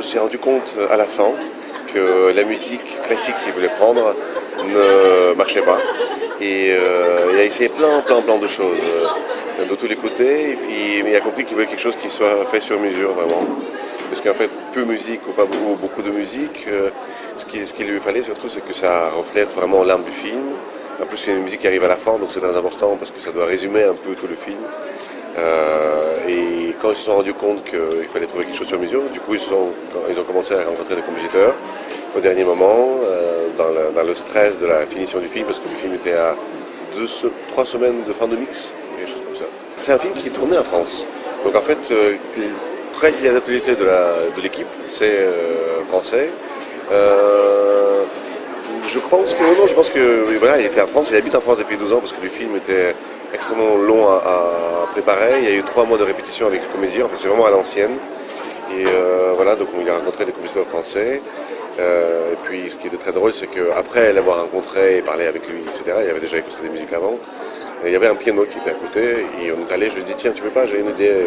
suis rendu compte à la fin que la musique classique qu'il voulait prendre ne marchait pas. Et il a essayé plein de choses de tous les côtés. Mais il a compris qu'il voulait quelque chose qui soit fait sur mesure vraiment. Parce qu'en fait, peu de musique ou pas beaucoup de musique, ce qu'il lui fallait surtout, c'est que ça reflète vraiment l'âme du film. En plus, il y a une musique qui arrive à la fin, donc c'est très important parce que ça doit résumer un peu tout le film. Et quand ils se sont rendus compte qu'il fallait trouver quelque chose sur mesure, du coup, ils ont commencé à rencontrer des compositeurs au dernier moment, dans le stress de la finition du film, parce que le film était à 3 semaines de fin de mix, quelque chose comme ça. C'est un film qui est tourné en France. Donc en fait, presque la totalité de l'équipe, c'est français. Je pense que voilà, il était en France, il habite en France depuis 12 ans parce que le film était extrêmement long à préparer. Il y a eu 3 mois de répétition avec les comédiens, enfin c'est vraiment à l'ancienne. Et voilà, donc il a rencontré des compositeurs français. Et puis ce qui est très drôle, c'est qu'après l'avoir rencontré et parlé avec lui, etc., il avait déjà écouté des musiques avant. Et il y avait un piano qui était à côté, et on est allé, je lui ai dit tiens, tu veux pas, j'ai une idée,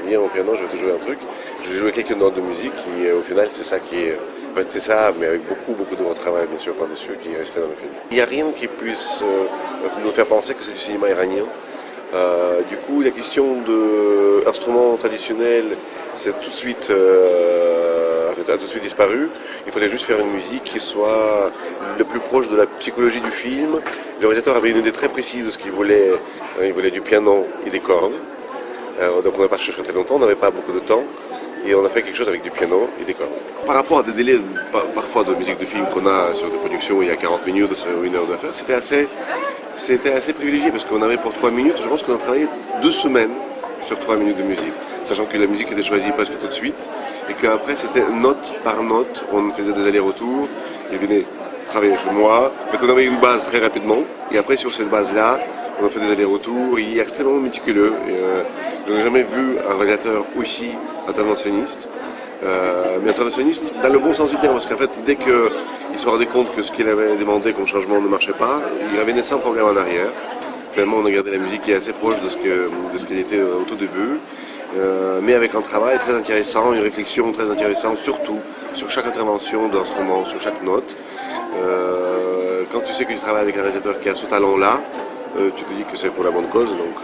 viens au piano, je vais te jouer un truc. Je lui ai joué quelques notes de musique, et au final c'est ça qui est. En fait c'est ça, mais avec beaucoup de gros travail bien sûr par-dessus qui est resté dans le film. Il n'y a rien qui puisse nous faire penser que c'est du cinéma iranien. Du coup la question d'instruments traditionnels, c'est tout de suite a tout de suite disparu. Il fallait juste faire une musique qui soit le plus proche de la psychologie du film. Le réalisateur avait une idée très précise de ce qu'il voulait. Il voulait du piano et des cordes. Donc on n'a pas cherché très longtemps, on n'avait pas beaucoup de temps. Et on a fait quelque chose avec du piano et des cordes. Par rapport à des délais parfois de musique de film qu'on a sur des productions où il y a 40 minutes ou 1 heure de faire, c'était assez privilégié parce qu'on avait pour 3 minutes, je pense qu'on a travaillé 2 semaines sur 3 minutes de musique. Sachant que la musique était choisie presque tout de suite et qu'après c'était note par note, on faisait des allers-retours, il venait travailler chez moi. En fait, on avait une base très rapidement et après sur cette base-là, on a fait des allers-retours. Il est extrêmement méticuleux. Je n'ai jamais vu un réalisateur aussi interventionniste. Mais interventionniste dans le bon sens du terme, parce qu'en fait, dès qu'il se rendait compte que ce qu'il avait demandé comme changement ne marchait pas, il revenait sans problème en arrière. Finalement, on a gardé la musique qui est assez proche de ce qu'elle était au tout début. Mais avec un travail très intéressant, une réflexion très intéressante, surtout sur chaque intervention d'instrument, sur chaque note. Quand tu sais que tu travailles avec un réalisateur qui a ce talent-là, tu te dis que c'est pour la bonne cause, donc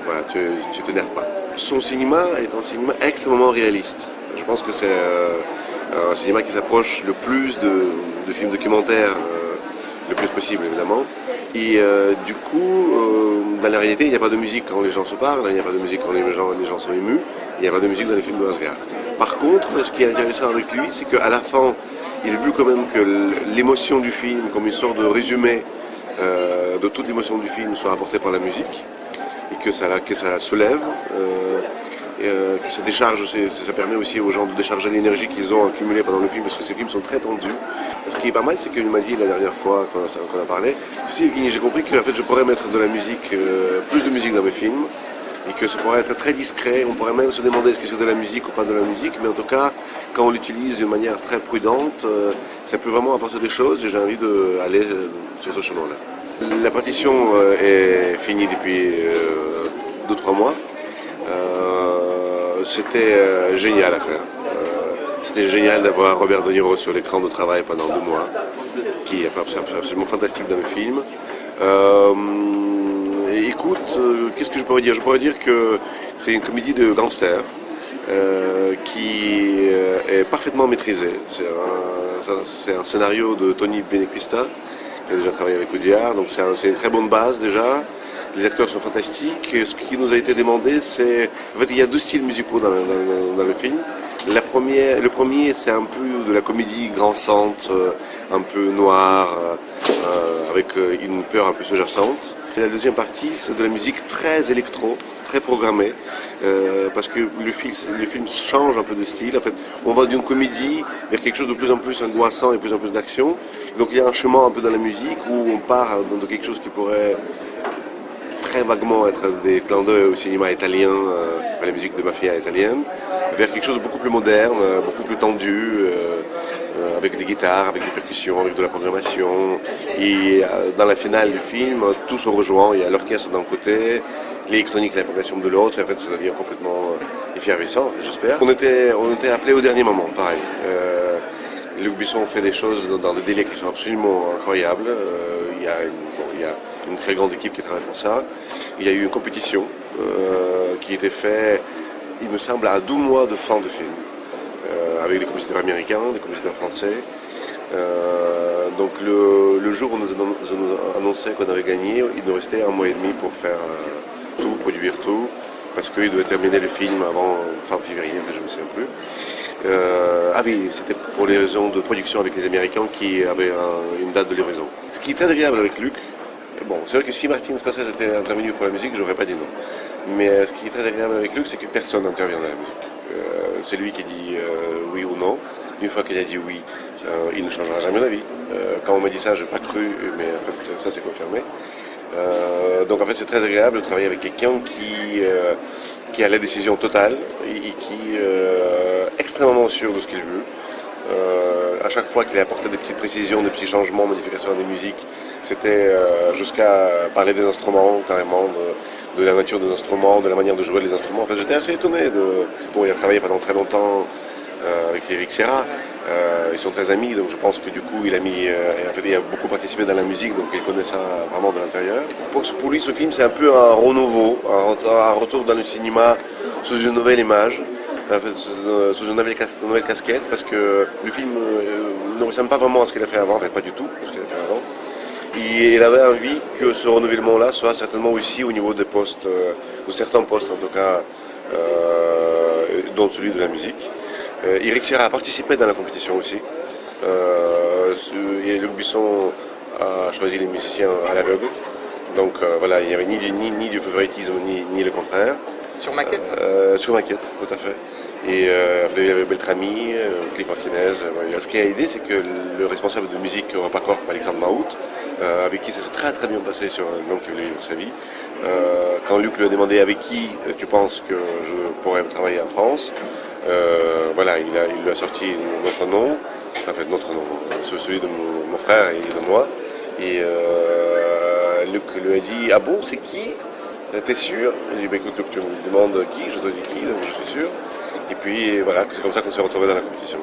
voilà, tu t'énerves pas. Son cinéma est un cinéma extrêmement réaliste. Je pense que c'est un cinéma qui s'approche le plus de films documentaires, le plus possible évidemment. Et du coup, dans la réalité, il n'y a pas de musique quand les gens se parlent, il n'y a pas de musique quand les gens sont émus, il n'y a pas de musique dans les films de Asghar. Par contre, ce qui est intéressant avec lui, c'est qu'à la fin, il a vu quand même que l'émotion du film, comme une sorte de résumé de toute l'émotion du film, soit apportée par la musique, et que ça se lève, que ça décharge, ça permet aussi aux gens de décharger l'énergie qu'ils ont accumulée pendant le film, parce que ces films sont très tendus. Ce qui est pas mal, c'est qu'il m'a dit la dernière fois qu'on a parlé, j'ai compris que en fait, je pourrais mettre de la musique, plus de musique dans mes films, et que ça pourrait être très discret. On pourrait même se demander est-ce que c'est de la musique ou pas de la musique, mais en tout cas, quand on l'utilise d'une manière très prudente, ça peut vraiment apporter des choses, et j'ai envie d'aller sur ce chemin-là. La partition est finie depuis 2-3 mois. C'était génial à faire. C'était génial d'avoir Robert De Niro sur l'écran de travail pendant 2 mois, qui est absolument fantastique dans le film. Écoute, qu'est-ce que je pourrais dire? Je pourrais dire que c'est une comédie de gangsters qui est parfaitement maîtrisée. C'est un scénario de Tony Benequista, qui a déjà travaillé avec Audiard, donc c'est une très bonne base déjà. Les acteurs sont fantastiques. Ce qui nous a été demandé, c'est... En fait, il y a 2 styles musicaux dans le film. Le premier, c'est un peu de la comédie grinçante, un peu noire, avec une peur un peu sous-jacente. Et la deuxième partie, c'est de la musique très électro, très programmée, parce que le film change un peu de style. En fait, on va d'une comédie vers quelque chose de plus en plus angoissant et plus en plus d'action. Donc il y a un chemin un peu dans la musique où on part de quelque chose qui pourrait très vaguement être des clins d'œil au cinéma italien, à la musique de mafia italienne, vers quelque chose de beaucoup plus moderne, beaucoup plus tendu, avec des guitares, avec des percussions, avec de la programmation. Et dans la finale du film, tout se rejoint. Il y a l'orchestre d'un côté, l'électronique et la programmation de l'autre, et en fait ça devient complètement effervescent, j'espère. On était appelés au dernier moment, pareil. Luc Besson fait des choses dans des délais qui sont absolument incroyables. Il y a une très grande équipe qui travaille pour ça. Il y a eu une compétition qui était faite, il me semble, à 12 mois de fin de film, avec des compositeurs américains, des compositeurs français. Donc le jour où nous avons annoncé qu'on avait gagné, il nous restait 1 mois et demi pour faire tout, produire tout, parce qu'il devait terminer le film avant fin février, je ne me souviens plus. Ah oui, c'était pour les raisons de production avec les Américains qui avaient une date de livraison. Ce qui est très agréable avec Luc, bon, c'est vrai que si Martin Scorsese était intervenu pour la musique, j'aurais pas dit non. Mais ce qui est très agréable avec Luc, c'est que personne n'intervient dans la musique. C'est lui qui dit oui ou non. Une fois qu'il a dit oui, il ne changera jamais d'avis. Quand on m'a dit ça, je n'ai pas cru, mais en fait, ça c'est confirmé. Donc en fait, c'est très agréable de travailler avec quelqu'un qui a la décision totale et qui est extrêmement sûr de ce qu'il veut. À chaque fois qu'il a apporté des petites précisions, des petits changements, modifications des musiques, c'était jusqu'à parler des instruments, carrément, de la nature des instruments, de la manière de jouer les instruments. En fait, j'étais assez étonné. Bon, il a travaillé pendant très longtemps avec Eric Serra. Ils sont très amis, donc je pense que du coup, il a beaucoup participé dans la musique, donc il connaît ça vraiment de l'intérieur. Pour lui, ce film, c'est un peu un renouveau, un retour dans le cinéma sous une nouvelle image. En fait, sous une nouvelle casquette, parce que le film ne ressemble pas vraiment à ce qu'il a fait avant, en fait pas du tout à ce qu'il a fait avant. Et il avait envie que ce renouvellement-là soit certainement aussi au niveau des postes, de certains postes en tout cas, dont celui de la musique. Eric Serra a participé dans la compétition aussi. Et Luc Besson a choisi les musiciens à l'aveugle. Donc voilà, il n'y avait ni du favoritisme, ni le contraire. Sur maquette Sur maquette, tout à fait. Et il y avait Beltrami, Cliff Martinez. Ce qui a aidé, c'est que le responsable de musique EuropaCorp, Alexandre Mahout, avec qui ça s'est très très bien passé sur un homme qui voulait vivre sa vie, quand Luc lui a demandé avec qui tu penses que je pourrais travailler en France, voilà, il lui a sorti notre nom, en fait notre nom, celui de mon frère et de moi. Et Luc lui a dit, ah bon, c'est qui? T'es sûr? J'ai dit, bah, écoute, Luc, tu me demandes qui, je te dis qui, donc je suis sûr. Et puis voilà, c'est comme ça qu'on s'est retrouvés dans la compétition.